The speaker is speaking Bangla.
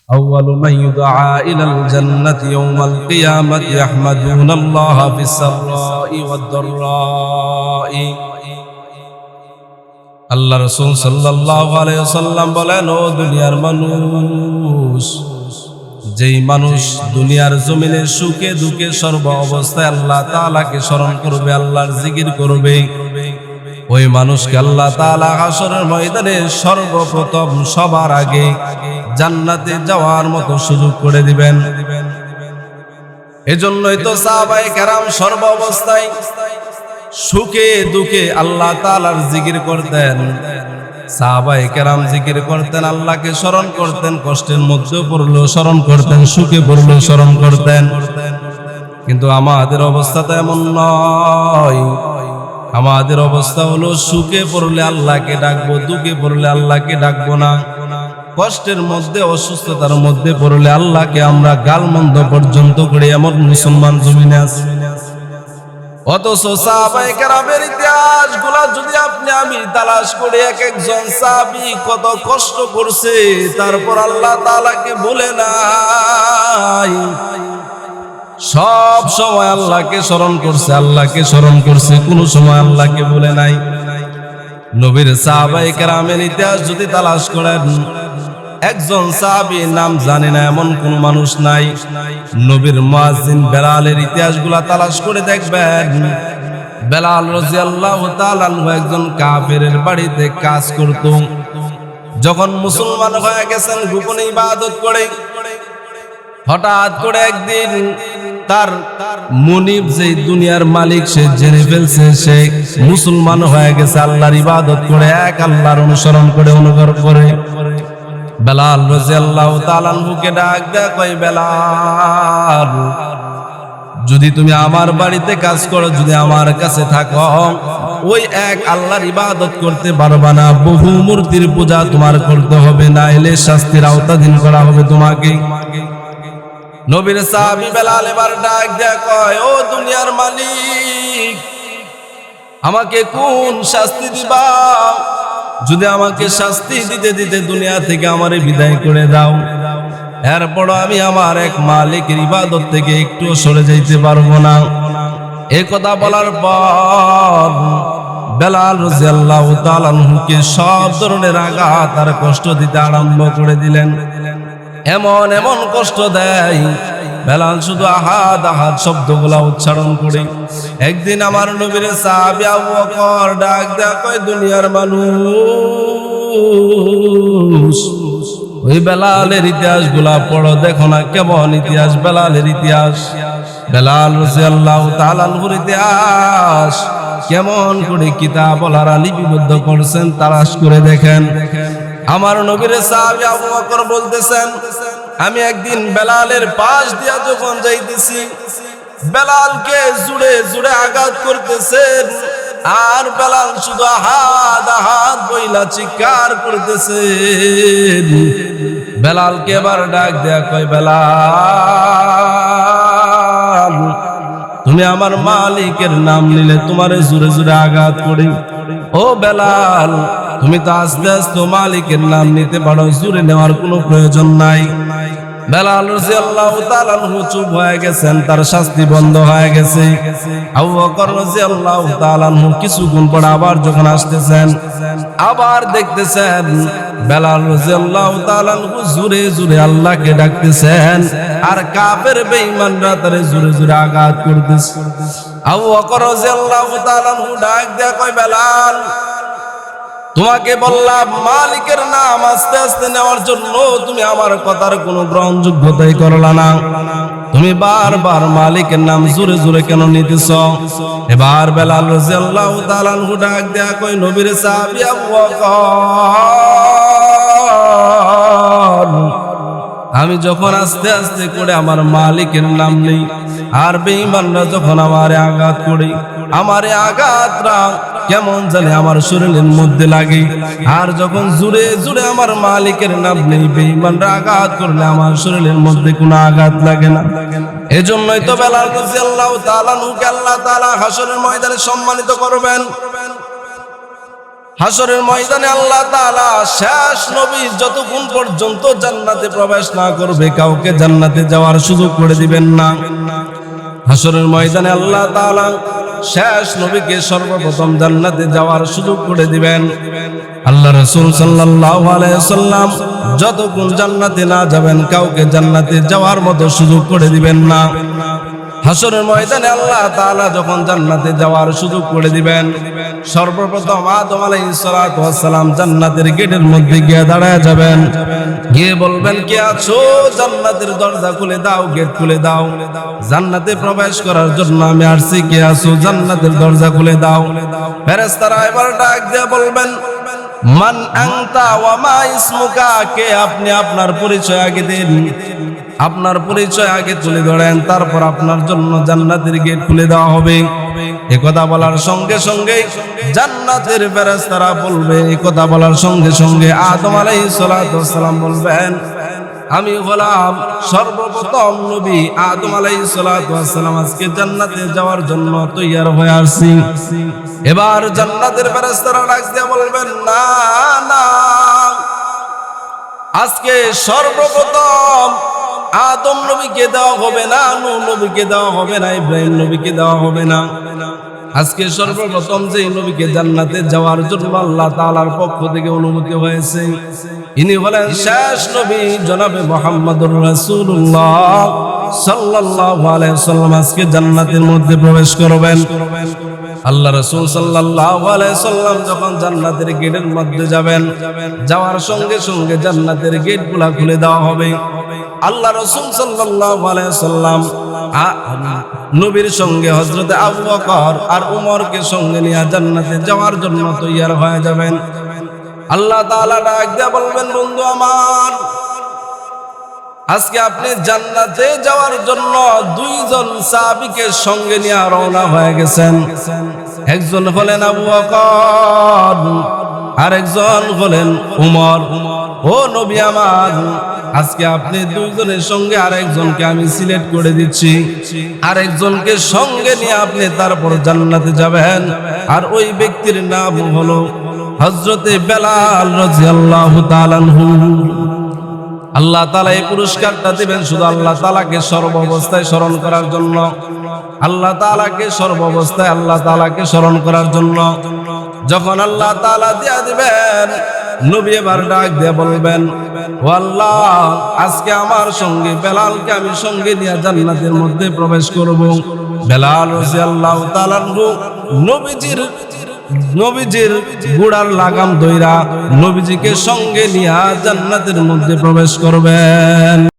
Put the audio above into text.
أول من يدعى إلى الجنة يوم القيامة يحمدون الله في السراء والضراء আল্লাহ রাসূল সাল্লাল্লাহু আলাইহি ওয়াসাল্লাম বলেন, ও দুনিয়ার মানুষ, যেই মানুষ দুনিয়ার জমিনে সুখে দুঃখে সর্ব অবস্থায় আল্লাহ তাআলাকে স্মরণ করবে, আল্লাহর জিকির করবে, ওই মানুষকে আল্লাহ তাআলা হাশরের ময়দানে সর্বপ্রথম সবার আগে জান্নাতে যাওয়ার মতো সুযোগ করে দিবেন। এজন্যই তো সাহাবায়ে কেরাম সর্ব অবস্থায় সুখে দুঃখে আল্লাহ তাআলার জিকির করতেন। সাহাবায়ে কেরাম জিকির করতেন, আল্লাহকে স্মরণ করতেন, কষ্টের মধ্যে পড়লেও স্মরণ করতেন, সুখে পড়লেও স্মরণ করতেন। কিন্তু আমাদের অবস্থা তো এমন নয়। আমাদের অবস্থা হলো সুখে পড়লে আল্লাহকে ডাকবো, দুঃখে পড়লে আল্লাহকে ডাকবো না। কষ্টের মধ্যে অসুস্থতার মধ্যে পড়লে আল্লাহকে আমরা গালমন্দ পর্যন্ত করে এমন মুসলমান জমিনে আছে। অথচ সাহাবায়ে কেরামের ইতিহাসগুলো যদি আপনি আমি তালাশ করে এক একজন সাহাবী কত কষ্ট করছে, তারপর আল্লাহ তাআলাকে বলে নাই, সব সময় আল্লাহকে স্মরণ করছে, আল্লাহকে স্মরণ করছে, কোনো সময় আল্লাহকে বলে নাই। নবীর সাহাবায়ে কেরামের ইতিহাস যদি তালাশ করেন, একজন সাহাবী নাম জানে না এমন কোন মানুষ নাই। নবীর মুয়াজ্জিন বেলালের ইতিহাসগুলা তালাশ করে দেখবেন, বেলাল রাদিয়াল্লাহু তাআলা আনহু একজন কাফেরের বাড়িতে কাজ করত। যখন মুসলমান হয়ে গেছেন গোপনে ইবাদত করে, হঠাৎ করে একদিন তার মুনিব, যে দুনিয়ার মালিক, সে জেনে ফেলছে সে মুসলমান হয়ে গেছে, আল্লাহর ইবাদত করে, এক আল্লাহর অনুসরণ করে, অনুকরণ করে। বেলাল রাদিয়াল্লাহু তাআলা আনহুকে ডাক দেয়, কই বেলাল, যদি তুমি আমার বাড়িতে কাজ করো, যদি আমার কাছে থাকো, ওই এক আল্লাহর ইবাদত করতে পারবা না, বহু মূর্তির পূজা তোমার করতে হবে, না এলে শাস্তির আওতাধীন করা হবে তোমাকে। নবীর সাহাবী বেলাল এবার ডাক দেয়, কয়, ও দুনিয়ার মালিক, আমাকে কোন শাস্তি দিবা? যদি আমাকে শাস্তি দিতে দিতে দুনিয়া থেকে আমারে বিদায় করে দাও, এরপর আমি আমার এক মালিকের ইবাদত থেকে একটু সরে যাইতে পারবো না। এই কথা বলার পর বেলাল রাদিয়াল্লাহু তাআলা আনহুকে সব ধরনের আঘাত আর কষ্ট দিতে আরম্ভ করে দিলেন। এমন এমন কষ্ট দেয়, বেলাল শুধু আহাদ আহাদ শব্দগুলা উচ্চারণ করে। একদিন আমার নবীর সাহাবী আবু বকর ডাক দেয়া, কয়, দুনিয়ার মানুষ, ওই বেলালের ইতিহাসগুলা পড়ো, দেখো না কেমন ইতিহাস বেলালের ইতিহাস। বেলাল রাদিয়াল্লাহু তাআলা আনহুর ইতিহাস কেমন করে কিতাবওয়ালারা লিপিবদ্ধ করছেন তালাশ করে দেখেন। আমার নবীর সাহাবী আবু বকর বলতেছেন, আমি একদিন বেলালের পাশ দিয়া যখন যাইতেছি, বেলালকে জুড়ে জুড়ে আঘাত করতেছেন, আর বেলাল শুধু আহাদ আহাদ বইলা চিৎকার করতেছেন। বেলালকে এবার ডাক দেয়া, কয়, বেলাল, তুমি আমার মালিকের নাম নিলে তোমারে জুড়ে জুড়ে আঘাত করি। ও বেলাল, তুমি তো আস্তে আস্তে মালিকের নাম নিতে পারো, জুড়ে নেওয়ার কোনো প্রয়োজন নাই। বেলাল রাদিয়াল্লাহু তাআলা আনহু চুপ হয়ে গেছেন, তার শাস্তি বন্ধ হয়ে গেছে। আবু বকর রাদিয়াল্লাহু তাআলা আনহু কিছুক্ষণ পর আবার যখন আসতেছেন, আবার দেখতেছেন বেলাল রাদিয়াল্লাহু তাআলা আনহু জোরে জোরে আল্লাহকে ডাকতেছেন, আর কাফের বেঈমানরা তারে জোরে জোরে আঘাত করতেছে। আবু বকর রাদিয়াল্লাহু তাআলা আনহু ডাক দেয়া, কয়, বেলাল, তোমাকে বললাম মালিকের নাম আস্তে আস্তে নেওয়ার জন্য, তুমি আমার কথার কোনো গ্রহণযোগ্যতাই করলা না। তুমি বারবার মালিকের নাম জোরে জোরে কেন নিতেছ? এবার বেলাল রাদিয়াল্লাহু তাআলা আনহু ডাক দেয়া, কই, নবীর সাহাবী আবু বকর, আমি যখন আস্তে আস্তে করে আমার মালিকের নাম নেই, আর বেঈমানরা যখন আমারে আঘাত করে, আমারে আঘাতরা কেমন জানে আমার শরীরের মধ্যে লাগে, আর যখন জুড়ে জুড়ে আমার মালিকের নাম নেই, বেঈমানরা আঘাত করলে আমার শরীরের মধ্যে কোনো আঘাত লাগে না। এজন্যই তো বেলাল রাদিয়াল্লাহু তাআলা আনহুকে আল্লাহ তাআলা হাশরের ময়দানে সম্মানিত করবেন। হাসরের ময়দানে আল্লাহ তাআলা শেষ নবী যতক্ষণ পর্যন্ত জান্নাতে প্রবেশ না করবে কাউকে জান্নাতে যাওয়ার সুযোগ করে দিবেন না। হাসরের ময়দানে আল্লাহ তাআলা শেষ নবীকে সর্বপ্রথম জান্নাতে যাওয়ার সুযোগ করে দিবেন। আল্লাহ রাসূল সাল্লাল্লাহু আলাইহি ওয়াসাল্লাম যতক্ষণ জান্নাতে না যাবেন কাউকে জান্নাতে যাওয়ার মতো সুযোগ করে দিবেন না। হাসরের ময়দানে আল্লাহ তাআলা যখন জান্নাতে যাওয়ার সুযোগ করে দিবেন, সর্বপ্রথম আদম আলাইহিস সালাতু ওয়াস সালাম জান্নাতের গেটের মধ্যে গিয়ে দাঁড়ায় যাবেন, গিয়ে বলবেন, কে আছো? জান্নাতের দরজা খুলে দাও, গেট খুলে দাও, জান্নাতে প্রবেশ করার জন্য আমি আসছি, কে আছো? জান্নাতের দরজা খুলে দাও। ফেরেশতারা এবার ডাক দিয়ে বলবেন, মান আনতা ওয়া মা ইসমুকা, কে আপনি? আপনার পরিচয় আগে দিন, আপনার পরিচয় আগে তুলে ধরেন, তারপর আপনার জন্য জান্নাতের গেট খুলে দেওয়া হবে। এই কথা বলার সঙ্গে সঙ্গে জান্নাতের ফেরেশতারা বলবে, এই কথা বলার সঙ্গে সঙ্গে আদম আলাইহিস সালাতু ওয়াস সালাম বলবেন, আমি হলাম সর্বপ্রথম নবী আদম আলাইহিস সালাতু ওয়াস সালাম, আজকে জান্নাতে যাওয়ার জন্য তৈয়ার হয়ে আসছি। এবার জান্নাতের ফেরেশতারা ডাক দিয়ে বলবেন, না না, আজকে সর্বপ্রথম আদম নবীকে দেওয়া হবে না, নূহ নবীকে দেওয়া হবে না, ইব্রাহিম নবীকে দেওয়া হবে না। আজকে সর্বপ্রথম যে নবীকে জান্নাতে যাওয়ার জন্য আল্লাহ তাআলার পক্ষ থেকে অনুমতি হয়েছে, ইনি হলেন শেষ নবী জনাবে মুহাম্মদুর রাসূলুল্লাহ সাল্লাল্লাহু আলাইহি ওয়াসাল্লাম। আজকে জান্নাতের মধ্যে প্রবেশ করবেন। আল্লাহ রাসূল সাল্লাল্লাহু আলাইহি ওয়াসাল্লাম যখন জান্নাতের গেটের মধ্যে যাবেন, যাওয়ার সঙ্গে সঙ্গে জান্নাতের গেটগুলা খুলে দেওয়া হবে। আল্লাহ রাসূল সাল্লাল্লাহু আলাইহি ওয়াসাল্লাম নবীর সঙ্গে হযরত আবু বকর আর উমরকে সঙ্গে নিয়ে জান্নাতে যাওয়ার জন্য তৈয়ার হয়ে যাবেন। আল্লাহ তাআলা ডাক দিয়ে বলবেন, বন্ধু আমার, আজকে আপনি জান্নাতে যাওয়ার জন্য দুইজন সাহাবীকে সঙ্গে নিয়ে রওনা হয়ে গেছেন। একজন হলেন আবু বকর আর একজন হলেন উমর। ও নবী আমার, আজকে আপনি দুইজনের সঙ্গে আরেকজনকে আমি সিলেক্ট করে দিচ্ছি, আরেকজনকে সঙ্গে নিয়ে আপনি তারপর জান্নাতে যাবেন। আর ওই ব্যক্তির নাম হলো হযরতে বেলাল রাদিয়াল্লাহু তাআলা আনহু। আল্লাহ তাআলা এই পুরস্কারটা দিবেন শুধু আল্লাহ তাআলাকে সর্বাবস্থায় স্মরণ করার জন্য, আল্লাহ তাআলাকে সর্বাবস্থায় আল্লাহ তাআলাকে স্মরণ করার জন্য। যখন আল্লাহ তাআলা দিয়া দিবেন, নবী এবার ডাক দিয়ে বলবেন, ও আল্লাহ, আজকে আমার সঙ্গে বেলালকে আমি সঙ্গে নিয়ে জান্নাতের মধ্যে প্রবেশ করব। বেলাল রাদিয়াল্লাহু তাআলা আনহু নবীজির গুড়ার লাগাম ধইরা নবীজিকে সঙ্গে নিয়ে জান্নাতের মধ্যে প্রবেশ করবেন।